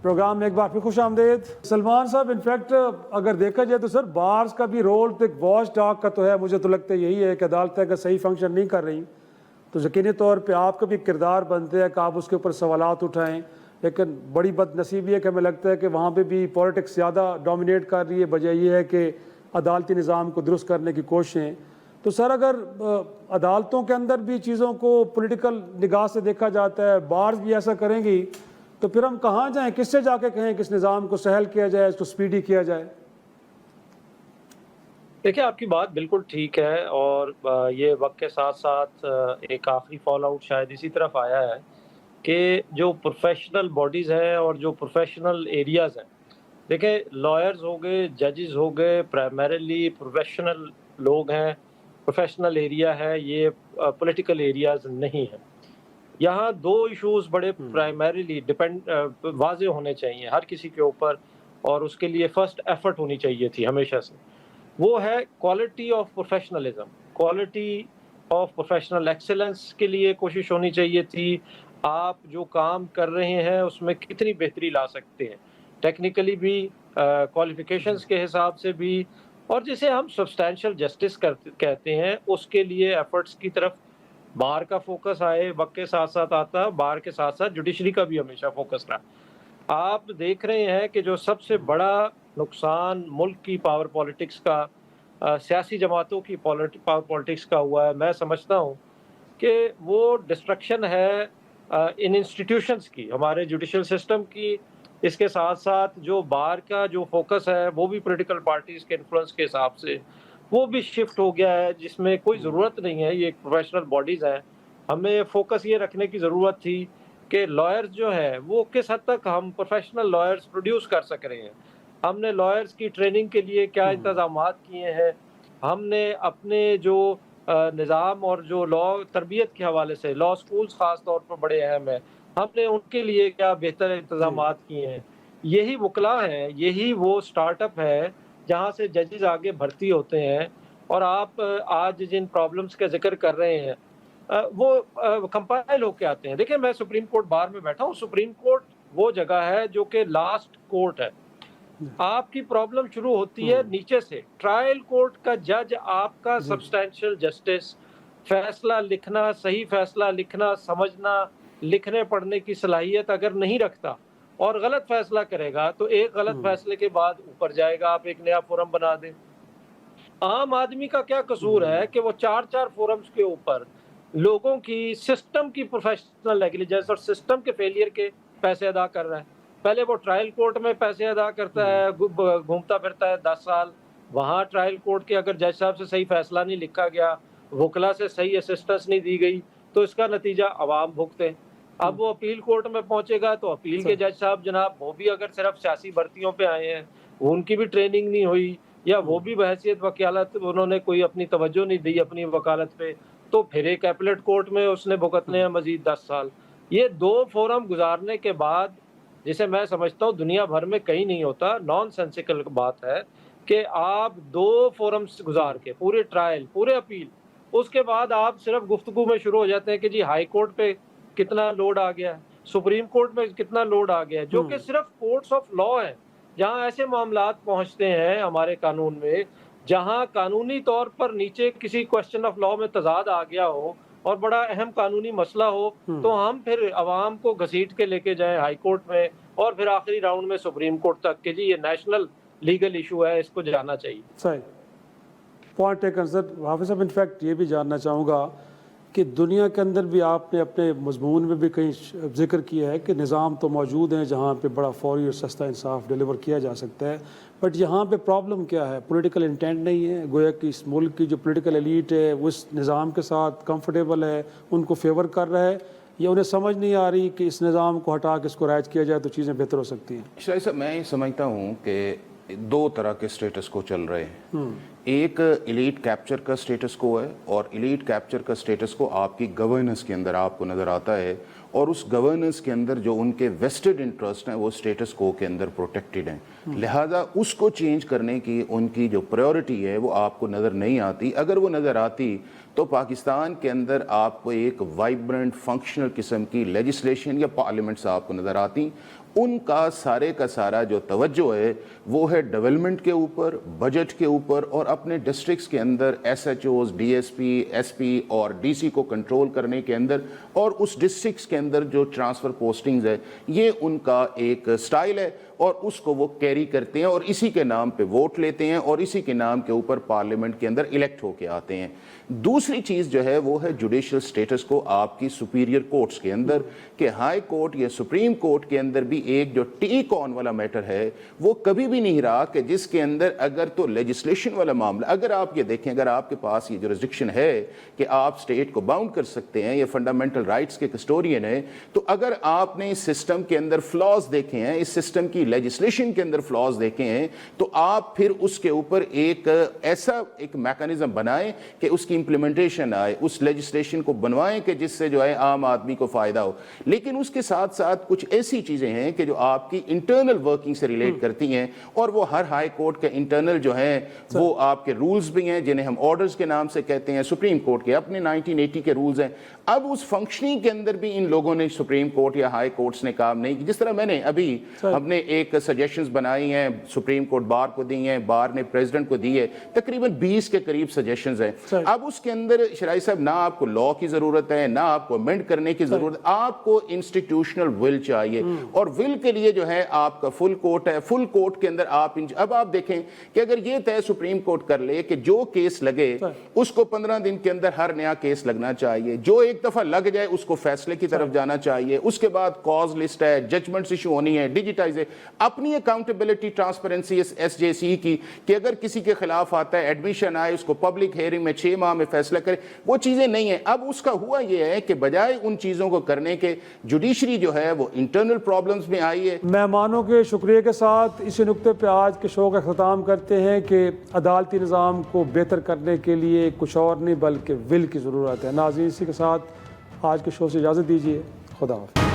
Programme میں ایک بار پھر خوش آمدید سلمان صاحب. انفیکٹ اگر دیکھا جائے تو سر بارز کا بھی رول تو ایک واچ ڈاگ کا تو ہے. مجھے تو لگتا ہے یہی ہے کہ عدالتیں اگر صحیح فنکشن نہیں کر رہی تو یقینی طور پہ آپ کا بھی کردار بنتے ہیں کہ آپ اس کے اوپر سوالات اٹھائیں. لیکن بڑی بد نصیبی ہے کہ ہمیں لگتا ہے کہ وہاں پہ بھی پولیٹکس زیادہ ڈومینیٹ کر رہی ہے. وجہ یہ ہے کہ عدالتی نظام کو درست کرنے کی کوششیں. تو سر اگر عدالتوں کے اندر بھی چیزوں کو پولیٹیکل نگاہ سے دیکھا جاتا ہے, بارز بھی ایسا کریں گی, تو پھر ہم کہاں جائیں, کس سے جا کے کہیں کہ اس نظام کو سہل کیا جائے, اس کو سپیڈی کیا جائے؟ دیکھیں آپ کی بات بالکل ٹھیک ہے, اور یہ وقت کے ساتھ ساتھ ایک آخری فال آؤٹ شاید اسی طرف آیا ہے کہ جو پروفیشنل باڈیز ہیں اور جو پروفیشنل ایریاز ہیں, دیکھیں لائرز ہو گئے, ججز ہو گئے, پرائمریلی پروفیشنل لوگ ہیں, پروفیشنل ایریا ہے, یہ پولیٹیکل ایریاز نہیں ہیں. یہاں دو ایشوز بڑے پرائمریلی واضح ہونے چاہیے ہر کسی کے اوپر, اور اس کے لیے فرسٹ ایفرٹ ہونی چاہیے تھی ہمیشہ سے. وہ ہے quality of professionalism, quality of professional excellence کے لیے کوشش ہونی چاہیے تھی. آپ جو کام کر رہے ہیں اس میں کتنی بہتری لا سکتے ہیں, ٹیکنیکلی بھی, کوالیفیکیشنز کے حساب سے بھی, اور جسے ہم سبسٹینشیل جسٹس کہتے ہیں اس کے لیے ایفرٹس کی طرف بار کا فوکس آئے. وقت کے ساتھ ساتھ آتا, بار کے ساتھ ساتھ جوڈیشری کا بھی ہمیشہ فوکس رہا. آپ دیکھ رہے ہیں کہ جو سب سے بڑا نقصان ملک کی پاور پالیٹکس کا, سیاسی جماعتوں کی پاور پالیٹکس کا ہوا ہے, میں سمجھتا ہوں کہ وہ ڈسٹرکشن ہے ان انسٹیٹیوشنز کی, ہمارے جوڈیشل سسٹم کی. اس کے ساتھ ساتھ جو بار کا جو فوکس ہے وہ بھی پولیٹیکل پارٹیز کے انفلوئنس کے حساب سے وہ بھی شفٹ ہو گیا ہے, جس میں کوئی ضرورت نہیں ہے. یہ ایک پروفیشنل باڈیز ہیں, ہمیں فوکس یہ رکھنے کی ضرورت تھی کہ لائرز جو ہے وہ کس حد تک ہم پروفیشنل لائرز پروڈیوس کر سک رہے ہیں. ہم نے لائرز کی ٹریننگ کے لیے کیا انتظامات کیے ہیں, ہم نے اپنے جو نظام اور جو لا تربیت کے حوالے سے, لا سکولز خاص طور پر بڑے اہم ہیں, ہم نے ان کے لیے کیا بہتر انتظامات کیے ہیں. یہی وکلا ہیں, یہی وہ سٹارٹ اپ ہے جہاں سے ججز آگے بھرتی ہوتے ہیں. اور آپ آج جن پرابلمز کا ذکر کر رہے ہیں وہ کمپائل ہو کے آتے ہیں. دیکھیں میں سپریم کورٹ بار میں بیٹھا ہوں, سپریم کورٹ وہ جگہ ہے جو کہ لاسٹ کورٹ ہے. آپ کی پرابلم شروع ہوتی ہے نیچے سے. ٹرائل کورٹ کا جج آپ کا سبسٹینشیل جسٹس, فیصلہ لکھنا, صحیح فیصلہ لکھنا, سمجھنا, لکھنے پڑھنے کی صلاحیت اگر نہیں رکھتا اور غلط فیصلہ کرے گا تو ایک غلط فیصلے کے بعد اوپر جائے گا, آپ ایک نیا فورم بنا دیں. عام آدمی کا کیا قصور ہے کہ وہ چار فورمز کے اوپر لوگوں کی, سسٹم کی پروفیشنل نیگلیجنس اور سسٹم کے فیلئر کے پیسے ادا کر رہا ہے. پہلے وہ ٹرائل کورٹ میں پیسے ادا کرتا ہے, گھومتا پھرتا ہے 10 سال, وہاں ٹرائل کورٹ کے اگر جج صاحب سے صحیح فیصلہ نہیں لکھا گیا, وکلا سے صحیح اسسٹنس نہیں دی گئی, تو اس کا نتیجہ عوام بھگتے. اب وہ اپیل کورٹ میں پہنچے گا تو اپیل کے جج صاحب جناب وہ بھی اگر صرف سیاسی بھرتیوں پہ آئے ہیں, ان کی بھی ٹریننگ نہیں ہوئی, یا وہ بھی بحیثیت وکالت انہوں نے کوئی اپنی توجہ نہیں دی اپنی وکالت پہ, تو پھر ایک ایپلیٹ کورٹ میں اس نے بھگتنے ہیں مزید 10 سال. یہ دو فورم گزارنے کے بعد, جسے میں سمجھتا ہوں دنیا بھر میں کہیں نہیں ہوتا, نان سینسیکل بات ہے کہ آپ 2 فورمز گزار کے, پورے ٹرائل, پورے اپیل, اس کے بعد آپ صرف گفتگو میں شروع ہو جاتے ہیں کہ جی ہائی کورٹ پہ کتنا لوڈ آ گیا ہے, سپریم کورٹ میں کتنا لوڈ آ گیا ہے, جو کہ صرف کورٹس آف لا ہیں جہاں ایسے معاملات پہنچتے ہیں ہمارے قانون میں جہاں قانونی طور پر نیچے کسی کوسچن آف لا میں تضاد آ گیا ہو اور بڑا اہم قانونی مسئلہ ہو, تو ہم پھر عوام کو گھسیٹ کے لے کے جائیں ہائی کورٹ میں, اور پھر آخری راؤنڈ میں سپریم کورٹ تک کہ جی یہ نیشنل لیگل ایشو ہے, اس کو جانا چاہیے. صحیح پوائنٹ ٹیکن سر. حافظ صاحب انفیکٹ یہ بھی جاننا چاہوں گا کہ دنیا کے اندر بھی آپ نے اپنے مضمون میں بھی کہیں ذکر کیا ہے کہ نظام تو موجود ہیں جہاں پہ بڑا فوری اور سستا انصاف ڈیلیور کیا جا سکتا ہے, بٹ یہاں پہ پرابلم کیا ہے؟ پولیٹیکل انٹینٹ نہیں ہے. گویا کہ اس ملک کی جو پولیٹیکل ایلیٹ ہے وہ اس نظام کے ساتھ کمفرٹیبل ہے, ان کو فیور کر رہا ہے, یا انہیں سمجھ نہیں آ رہی کہ اس نظام کو ہٹا کے اس کو رائج کیا جائے تو چیزیں بہتر ہو سکتی ہیں. شاید صاحب میں یہ سمجھتا ہوں کہ 2 طرح کے سٹیٹس کو چل رہے ہیں. ایک ایلیٹ کیپچر کا سٹیٹس کو ہے, اور ایلیٹ کیپچر کا سٹیٹس کو آپ کی گورننس کے اندر آپ کو نظر آتا ہے, اور اس گورننس کے اندر جو ان کے ویسٹڈ انٹرسٹ ہیں وہ سٹیٹس کو کے اندر پروٹیکٹڈ ہیں. لہٰذا اس کو چینج کرنے کی ان کی جو پریورٹی ہے وہ آپ کو نظر نہیں آتی. اگر وہ نظر آتی تو پاکستان کے اندر آپ کو ایک وائبرنٹ فنکشنل قسم کی لیجسلیشن یا پارلیمنٹس آپ کو نظر آتی. ان کا سارا جو توجہ ہے وہ ہے ڈیولپمنٹ کے اوپر, بجٹ کے اوپر, اور اپنے ڈسٹرکٹس کے اندر S H Os, D S P, S P اور ڈی سی کو کنٹرول کرنے کے اندر, اور اس ڈسٹرکٹس کے اندر جو ٹرانسفر پوسٹنگز ہے یہ ان کا ایک سٹائل ہے, اور اس کو وہ کیری کرتے ہیں اور اسی کے نام پہ ووٹ لیتے ہیں اور اسی کے نام کے اوپر پارلیمنٹ کے اندر الیکٹ ہو کے آتے ہیں. دوسری چیز جو ہے وہ ہے جوڈیشل سٹیٹس کو آپ کی سپیریئر کورٹس کے اندر, کہ ہائی کورٹ یا سپریم کورٹ کے اندر بھی ایک جو ٹیک آن والا میٹر ہے وہ کبھی بھی نہیں رہا کہ جس کے اندر اگر تو لیجسلیشن والا معاملہ, اگر آپ یہ دیکھیں, اگر آپ کے پاس یہ جورسڈکشن ہے کہ آپ سٹیٹ کو باؤنڈ کر سکتے ہیں, یہ فنڈامنٹل رائٹس کے کسٹورین ہے, تو اگر آپ نے اس سسٹم کے اندر فلاز دیکھے ہیں, اس سسٹم کی لیجسلیشن کے اندر فلاز دیکھے ہیں, تو آپ پھر اس کے اوپر ایک ایسا ایک میکانزم بنائیں کہ اس کی امپلیمنٹیشن آئے, اس لیجسلیشن کو بنوائیں کہ جس سے جو ہے عام آدمی کو فائدہ ہو. لیکن اس کے ساتھ ساتھ کچھ ایسی چیزیں ہیں کہ جو آپ کی انٹرنل ورکنگ سے ریلیٹ کرتی ہیں, اور وہ ہر ہائی کورٹ کے انٹرنل جو ہیں وہ آپ کے رولز بھی ہیں جنہیں ہم آرڈرز کے نام سے کہتے ہیں, سپریم کورٹ کے اپنے 1980 کے رولز ہیں. اب اس فنکشننگ کے اندر بھی ان لوگوں نے, سپریم کورٹ یا ہائی کورٹس نے کام نہیں. جس طرح میں نے ابھی اپنے ایک سجیشنز بنائی ہیں, سپریم کورٹ بار کو دی ہیں, بار نے پریزیڈنٹ کو دی ہے, تقریباً 20 کے قریب سجیشنز ہیں. اب اس کے اندر شرائع صاحب نہ آپ کو لا کی ضرورت ہے, نہ آپ کو امینڈ کرنے کی ضرورت ہے, آپ کو انسٹیٹیوشنل ول چاہیے, اور ول کے لیے جو ہے آپ کا فل کورٹ ہے. فل کورٹ کے اندر اب آپ دیکھیں کہ اگر یہ طے سپریم کورٹ کر لے کہ جو کیس لگے اس کو 15 دن کے اندر ہر نیا کیس لگنا چاہیے, جو ایک دفعہ لگ جائے اس کو فیصلے کی طرف جانا چاہیے, اس کے بعد کاز لسٹ ہے, ججمنٹس ایشو ہونی ہے, ڈیجیٹائز ہے, اپنی اکاؤنٹیبلٹی ٹرانسپیرنسی ایس جے سی کی, کہ اگر کسی کے خلاف آتا ہے ایڈمیشن آئے, اس کو پبلک ہیئرنگ میں 6 ماہ میں فیصلہ کرے, وہ چیزیں نہیں ہیں. اب اس کا ہوا یہ ہے کہ بجائے ان چیزوں کو کرنے کے جوڈیشری جو ہے وہ انٹرنل پرابلمز میں آئی ہے. مہمانوں کے شکریہ کے ساتھ اسی نقطے پہ آج کے شو کا اختتام کرتے ہیں کہ عدالتی نظام کو بہتر کرنے کے لیے کچھ اور نہیں بلکہ ول کی ضرورت ہے. ناظرین اسی کے ساتھ آج کے شو سے اجازت دیجیے. خدا حافظ.